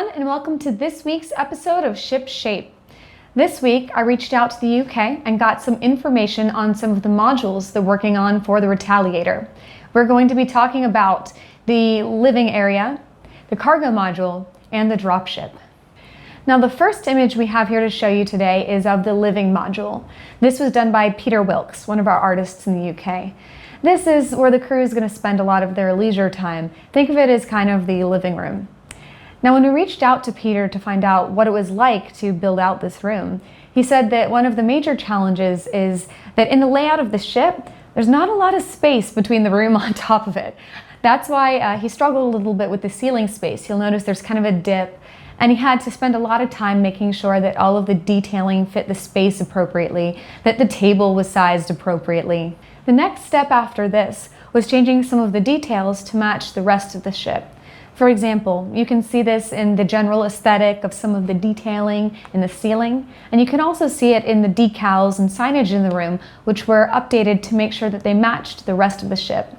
everyone, and welcome to this week's episode of Ship Shape. This week, I reached out to the UK and got some information on some of the modules they're working on for the Retaliator. We're going to be talking about the living area, the cargo module, and the dropship. Now, the first image we have here to show you today is of the living module. This was done by Peter Wilkes, one of our artists in the UK. This is where the crew is going to spend a lot of their leisure time. Think of it as kind of the living room. Now, when we reached out to Peter to find out what it was like to build out this room, he said that one of the major challenges is that in the layout of the ship, there's not a lot of space between the room on top of it. That's why he struggled a little bit with the ceiling space. You'll notice there's kind of a dip, and he had to spend a lot of time making sure that all of the detailing fit the space appropriately, that the table was sized appropriately. The next step after this was changing some of the details to match the rest of the ship. For example, you can see this in the general aesthetic of some of the detailing in the ceiling, and you can also see it in the decals and signage in the room, which were updated to make sure that they matched the rest of the ship.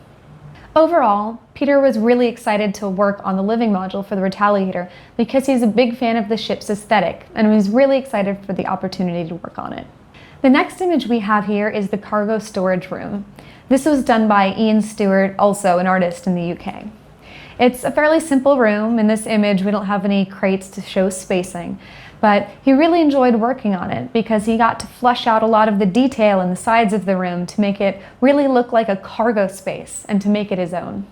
Overall, Peter was really excited to work on the living module for the Retaliator because he's a big fan of the ship's aesthetic, and was really excited for the opportunity to work on it. The next image we have here is the cargo storage room. This was done by Ian Stewart, also an artist in the UK. It's a fairly simple room. In this image, we don't have any crates to show spacing, but he really enjoyed working on it because he got to flesh out a lot of the detail in the sides of the room to make it really look like a cargo space and to make it his own.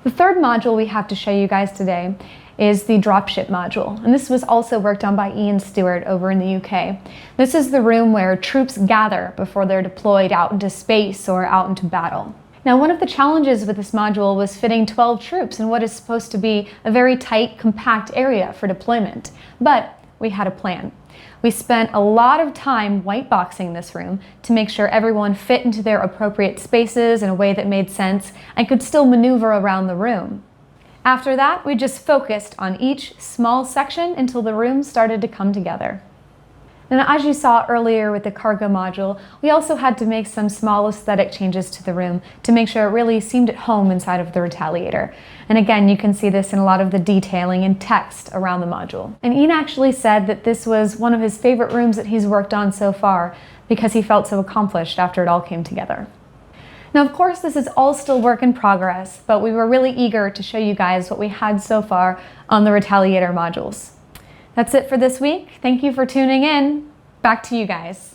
The third module we have to show you guys today is the Dropship Module, and this was also worked on by Ian Stewart over in the UK. This is the room where troops gather before they're deployed out into space or out into battle. Now, one of the challenges with this module was fitting 12 troops in what is supposed to be a very tight, compact area for deployment. But we had a plan. We spent a lot of time whiteboxing this room to make sure everyone fit into their appropriate spaces in a way that made sense and could still maneuver around the room. After that, we just focused on each small section until the room started to come together. And as you saw earlier with the cargo module, we also had to make some small aesthetic changes to the room to make sure it really seemed at home inside of the Retaliator. And again, you can see this in a lot of the detailing and text around the module. And Ian actually said that this was one of his favorite rooms that he's worked on so far because he felt so accomplished after it all came together. Now, of course, this is all still work in progress, but we were really eager to show you guys what we had so far on the Retaliator modules. That's it for this week. Thank you for tuning in. Back to you guys.